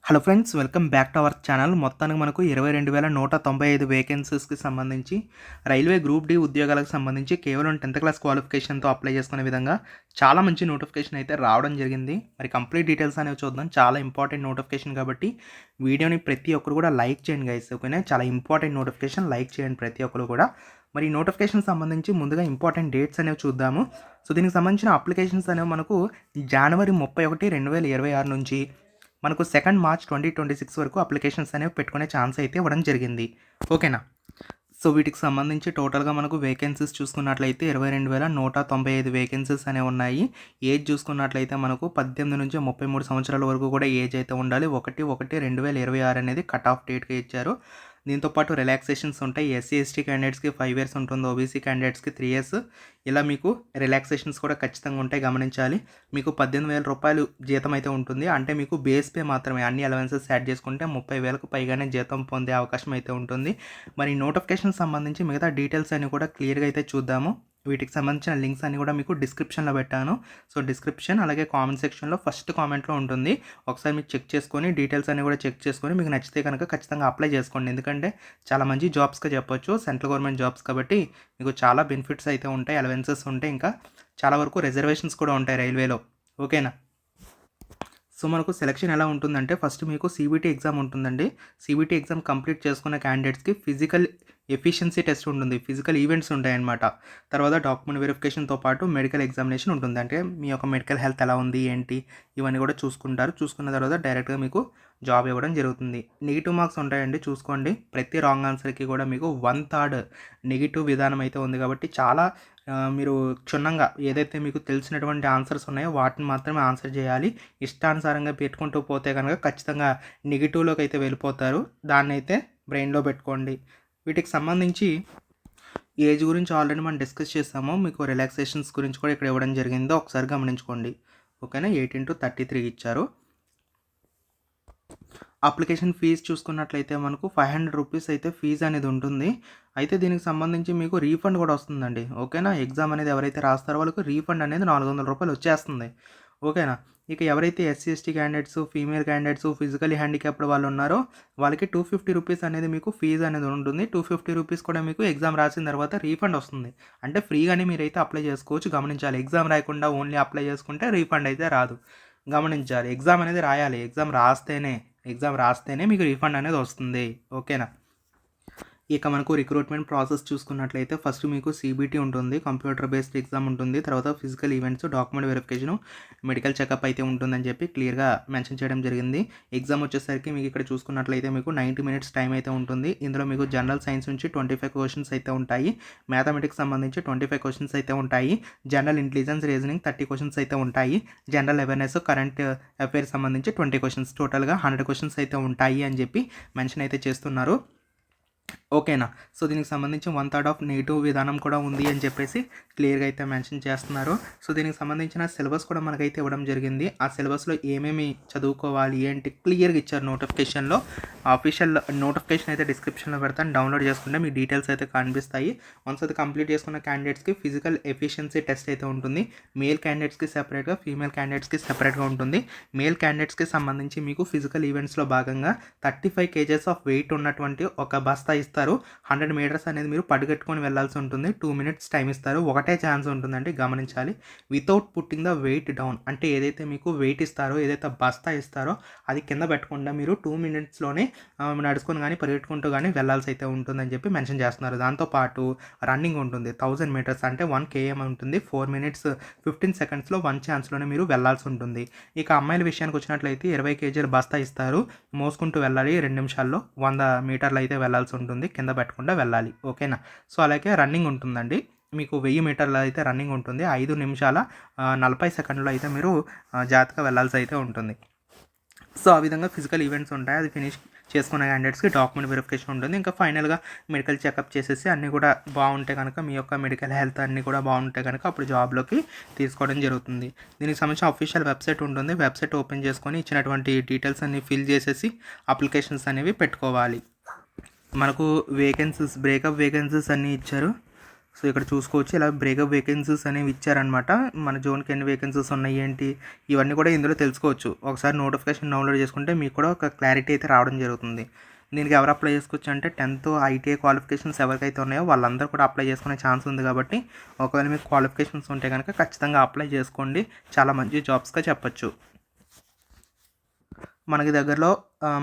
Hello friends, welcome back to our channel. మొత్తానికి మనకు 22,195 వేకెన్సీస్కి సంబంధించి రైల్వే గ్రూప్ డి ఉద్యోగాలకు సంబంధించి కేవలం 10th క్లాస్ క్వాలిఫికేషన్తో అప్లై చేసుకునే విధంగా చాలా మంచి నోటిఫికేషన్ అయితే రావడం జరిగింది. మరి కంప్లీట్ డీటెయిల్స్ అనేవి చూద్దాం. చాలా ఇంపార్టెంట్ నోటిఫికేషన్ కాబట్టి వీడియోని ప్రతి ఒక్కరు కూడా లైక్ చేయండి గైస్. ఓకేనా, చాలా ఇంపార్టెంట్ నోటిఫికేషన్, లైక్ చేయండి ప్రతి ఒక్కరు కూడా. మరి నోటిఫికేషన్ సంబంధించి ముందుగా ఇంపార్టెంట్ డేట్స్ అనేవి చూద్దాము. సో దీనికి సంబంధించిన అప్లికేషన్స్ అనేవి మనకు జనవరి 31, 2026 నుంచి మనకు 2 మార్చ్ 2026 వరకు అప్లికేషన్స్ అనేవి పెట్టుకునే ఛాన్స్ అయితే ఇవ్వడం జరిగింది. ఓకేనా, సో వీటికి సంబంధించి టోటల్గా మనకు వేకెన్సీస్ చూసుకున్నట్లయితే 22,195 వేకెన్సీస్ అనేవి ఉన్నాయి. ఏజ్ చూసుకున్నట్లయితే మనకు 18 నుంచి 33 సంవత్సరాల వరకు కూడా ఏజ్ అయితే ఉండాలి. 1/1/2026 అనేది కట్ ఆఫ్ డేట్గా ఇచ్చారు. దీంతోపాటు రిలాక్సేషన్స్ ఉంటాయి. ఎస్సీ ఎస్టీ క్యాండిడేట్స్కి 5 years ఉంటుంది, ఓబీసీ క్యాండిడేట్స్కి 3 years. ఇలా మీకు రిలాక్సేషన్స్ కూడా ఖచ్చితంగా ఉంటాయి, గమనించాలి. మీకు 18,000 రూపాయలు జీతం అయితే ఉంటుంది. అంటే మీకు బేస్ పే మాత్రమే, అన్ని అలవెన్సెస్ యాడ్ చేసుకుంటే 30,000కు పైగానే జీతం పొందే అవకాశం అయితే ఉంటుంది. మరి నోటిఫికేషన్ సంబంధించి మిగతా డీటెయిల్స్ అన్ని కూడా క్లియర్గా అయితే చూద్దాము. వీటికి సంబంధించిన లింక్స్ అన్ని కూడా మీకు డిస్క్రిప్షన్లో పెట్టాను. సో డిస్క్రిప్షన్ అలాగే కామెంట్ సెక్షన్లో ఫస్ట్ కామెంట్లో ఉంటుంది. ఒకసారి మీరు చెక్ చేసుకొని డీటెయిల్స్ అన్ని కూడా చెక్ చేసుకొని మీకు నచ్చితే కనుక ఖచ్చితంగా అప్లై చేసుకోండి. ఎందుకంటే చాలా మంచి జాబ్స్గా చెప్పొచ్చు, సెంట్రల్ గవర్నమెంట్ జాబ్స్ కాబట్టి మీకు చాలా బెనిఫిట్స్ అయితే ఉంటాయి, అలవెన్సెస్ ఉంటాయి, ఇంకా చాలా వరకు రిజర్వేషన్స్ కూడా ఉంటాయి రైల్వేలో. ఓకేనా, సో మనకు సెలక్షన్ ఎలా ఉంటుందంటే ఫస్ట్ మీకు సిబిటీ ఎగ్జామ్ ఉంటుందండి. సిబిటీ ఎగ్జామ్ కంప్లీట్ చేసుకున్న క్యాండిడేట్స్కి ఫిజికల్ ఎఫిషియన్సీ టెస్ట్ ఉంటుంది, ఫిజికల్ ఈవెంట్స్ ఉంటాయన్నమాట. తర్వాత డాక్యుమెంట్ వెరిఫికేషన్తో పాటు మెడికల్ ఎగ్జామినేషన్ ఉంటుంది. అంటే మీ యొక్క మెడికల్ హెల్త్ ఎలా ఉంది ఏంటి ఇవన్నీ కూడా చూసుకుంటారు. చూసుకున్న తర్వాత డైరెక్ట్గా మీకు జాబ్ ఇవ్వడం జరుగుతుంది. నెగిటివ్ మార్క్స్ ఉంటాయండి, చూసుకోండి. ప్రతి రాంగ్ ఆన్సర్కి కూడా మీకు 1/3 నెగిటివ్ విధానం అయితే ఉంది. కాబట్టి చాలా మీరు క్షుణ్ణంగా ఏదైతే మీకు తెలిసినటువంటి ఆన్సర్స్ ఉన్నాయో వాటిని మాత్రమే ఆన్సర్ చేయాలి. ఇష్టానుసారంగా పెట్టుకుంటూ పోతే కనుక ఖచ్చితంగా నెగిటివ్లోకి అయితే వెళ్ళిపోతారు. దాన్ని అయితే బ్రెయిన్లో పెట్టుకోండి. వీటికి సంబంధించి ఏజ్ గురించి ఆల్రెడీ మనం డిస్కస్ చేస్తాము. మీకు రిలాక్సేషన్స్ గురించి కూడా ఇక్కడ ఇవ్వడం జరిగిందో ఒకసారి గమనించుకోండి. ఓకేనా, 18 to 33 ఇచ్చారు. అప్లికేషన్ ఫీజు చూసుకున్నట్లయితే మనకు 500 రూపీస్ అయితే ఫీజు అనేది ఉంటుంది. అయితే దీనికి సంబంధించి మీకు రీఫండ్ కూడా వస్తుందండి. ఓకేనా, ఎగ్జామ్ అనేది ఎవరైతే రాస్తారో వాళ్ళకు రీఫండ్ అనేది 400 రూపాయలు వచ్చేస్తుంది. ఓకేనా, ఇక ఎవరైతే SC ST candidates, female candidates, physically handicapped వాళ్ళు ఉన్నారో వాళ్ళకి 250 రూపీస్ అనేది మీకు ఫీజు అనేది ఉంటుంది. 250 రూపీస్ కూడా మీకు ఎగ్జామ్ రాసిన తర్వాత రీఫండ్ వస్తుంది. అంటే ఫ్రీగానే మీరైతే అప్లై చేసుకోవచ్చు, గమనించాలి. ఎగ్జామ్ రాయకుండా ఓన్లీ అప్లై చేసుకుంటే రీఫండ్ అయితే రాదు, గమనించాలి. ఎగ్జామ్ అనేది రాయాలి, ఎగ్జామ్ రాస్తేనే మీకు రీఫండ్ అనేది వస్తుంది. ఓకేనా, ఇక మనకు రిక్రూట్మెంట్ ప్రాసెస్ చూసుకున్నట్లయితే ఫస్ట్ మీకు సిబిటీ ఉంటుంది, కంప్యూటర్ బేస్డ్ ఎగ్జామ్ ఉంటుంది. తర్వాత physical events, document verification, medical checkup అయితే ఉంటుందని చెప్పి క్లియర్గా మెన్షన్ చేయడం జరిగింది. ఎగ్జామ్ వచ్చేసరికి మీకు ఇక్కడ చూసుకున్నట్లయితే మీకు 90 minutes టైం అయితే ఉంటుంది. ఇందులో మీకు జనరల్ సైన్స్ నుంచి 25 క్వశ్చన్స్ అయితే ఉంటాయి. మ్యాథమెటిక్స్ సంబంధించి 25 క్వశ్చన్స్ అయితే ఉంటాయి. జనరల్ ఇంటెలిజెన్స్, రీజనింగ్ 30 క్వశ్చన్స్ అయితే ఉంటాయి. జనరల్ అవేర్నెస్, కరెంట్ అఫైర్స్ సంబంధించి 20 క్వశ్చన్స్, టోటల్గా 100 క్వశ్చన్స్ అయితే ఉంటాయి అని చెప్పి మెన్షన్ అయితే చేస్తున్నారు. ఓకేనా, సో దీనికి సంబంధించి 1/3 ఆఫ్ నెగిటివ్ విధానం కూడా ఉంది అని చెప్పేసి క్లియర్గా అయితే మెన్షన్ చేస్తున్నారు. సో దీనికి సంబంధించిన సిలబస్ కూడా మనకైతే ఇవ్వడం జరిగింది. ఆ సిలబస్లో ఏమేమి చదువుకోవాలి ఏంటి క్లియర్గా ఇచ్చారు నోటిఫికేషన్లో. అఫీషియల్ నోటిఫికేషన్ అయితే డిస్క్రిప్షన్లో పెడతాను, డౌన్లోడ్ చేసుకుంటే మీ డీటెయిల్స్ అయితే కనిపిస్తాయి. వన్స్ అది కంప్లీట్ చేసుకున్న క్యాండిడేట్స్కి ఫిజికల్ ఎఫిషియన్సీ టెస్ట్ అయితే ఉంటుంది. మేల్ క్యాండిడేట్స్కి సెపరేట్గా, ఫీమేల్ క్యాండిడేట్స్కి సెపరేట్గా ఉంటుంది. మేల్ క్యాండిడేట్స్కి సంబంధించి మీకు ఫిజికల్ ఈవెంట్స్లో భాగంగా 35 kgs ఆఫ్ వెయిట్ ఉన్నటువంటి ఒక బస్తా ఇస్తారు. 100 meters అనేది మీరు పడిగట్టుకొని వెళ్ళాల్సి ఉంటుంది. 2 minutes టైం ఇస్తారు. ఒకటే ఛాన్స్ ఉంటుందండి, గమనించాలి. Without putting the weight down, అంటే ఏదైతే మీకు వెయిట్ ఇస్తారో, ఏదైతే బస్తా ఇస్తారో అది కింద పెట్టకుండా మీరు 2 minutesలోనే నడుచుకొని కానీ పరిగెట్టుకుంటూ కానీ వెళ్ళాల్సి అయితే ఉంటుందని చెప్పి మెన్షన్ చేస్తున్నారు. దాంతోపాటు రన్నింగ్ ఉంటుంది, 1000 meters అంటే 1 km ఉంటుంది. 4 minutes 15 secondsలో 1 ఛాన్స్లోనే మీరు వెళ్ళాల్సి ఉంటుంది. ఇక అమ్మాయిల విషయానికి వచ్చినట్లయితే 20 kg బస్తా ఇస్తారు, మోసుకుంటూ వెళ్ళాలి. 2 నిమిషాల్లో 100 meters అయితే వెళ్ళాల్సి ఉంటుంది, కింద పెట్టకుండా వెళ్ళాలి. ఓకేనా, సో అలాగే రన్నింగ్ ఉంటుందండి. మీకు 1000 meters అయితే రన్నింగ్ ఉంటుంది. 5 నిమిషాల 40 సెకండ్లో అయితే మీరు జాగ్రత్తగా వెళ్ళాల్సి అయితే ఉంటుంది. సో ఆ విధంగా ఫిజికల్ ఈవెంట్స్ ఉంటాయి. అది ఫినిష్ చేసుకున్న క్యాండిడేట్స్కి డాక్యుమెంట్ వెరిఫికేషన్ ఉంటుంది. ఇంకా ఫైనల్గా మెడికల్ చెకప్ చేసేసి అన్నీ కూడా బాగుంటే కనుక, మీ యొక్క మెడికల్ హెల్త్ అన్నీ కూడా బాగుంటే కనుక అప్పుడు జాబ్లోకి తీసుకోవడం జరుగుతుంది. దీనికి సంబంధించిన అఫీషియల్ వెబ్సైట్ ఉంటుంది. వెబ్సైట్ ఓపెన్ చేసుకొని ఇచ్చినటువంటి డీటెయిల్స్ అన్ని ఫిల్ చేసేసి అప్లికేషన్స్ అనేవి పెట్టుకోవాలి. మనకు వేకెన్సీస్, బ్రేకప్ వేకెన్సీస్ అన్నీ ఇచ్చారు. సో ఇక్కడ చూసుకోవచ్చు ఇలా బ్రేకప్ వేకెన్సీస్ అనేవి ఇచ్చారనమాట. మన జోన్కి ఎన్ని వేకెన్సీస్ ఉన్నాయి ఏంటి ఇవన్నీ కూడా ఇందులో తెలుసుకోవచ్చు. ఒకసారి నోటిఫికేషన్ డౌన్లోడ్ చేసుకుంటే మీకు కూడా ఒక క్లారిటీ అయితే రావడం జరుగుతుంది. దీనికి ఎవరు అప్లై చేసుకోవచ్చు అంటే 10th ఐటీఐ క్వాలిఫికేషన్స్ ఎవరికైతే ఉన్నాయో వాళ్ళందరూ కూడా అప్లై చేసుకునే ఛాన్స్ ఉంది. కాబట్టి ఒకవేళ మీకు క్వాలిఫికేషన్స్ ఉంటే కనుక ఖచ్చితంగా అప్లై చేసుకోండి. చాలా మంచి జాబ్స్గా చెప్పచ్చు. మనకి దగ్గరలో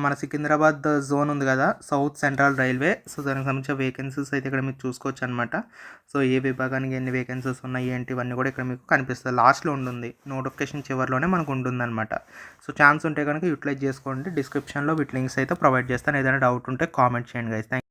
మన సికింద్రాబాద్ జోన్ ఉంది కదా, సౌత్ సెంట్రల్ రైల్వే. సో దానికి సంబంధించిన వేకెన్సీస్ అయితే ఇక్కడ మీకు చూసుకోవచ్చు అనమాట. సో ఏ విభాగానికి ఎన్ని వేకెన్సీస్ ఉన్నాయి ఏంటి ఇవన్నీ కూడా ఇక్కడ మీకు కనిపిస్తుంది. లాస్ట్లో ఉంటుంది, నోటిఫికేషన్ చివరిలోనే మనకు ఉంటుందన్నమాట. సో ఛాన్స్ ఉంటే కనుక యూటిలైజ్ చేసుకోండి. డిస్క్రిప్షన్లో వీటి లింక్స్ అయితే ప్రొవైడ్ చేస్తాను. ఏదైనా డౌట్ ఉంటే కామెంట్ చేయండి గైస్.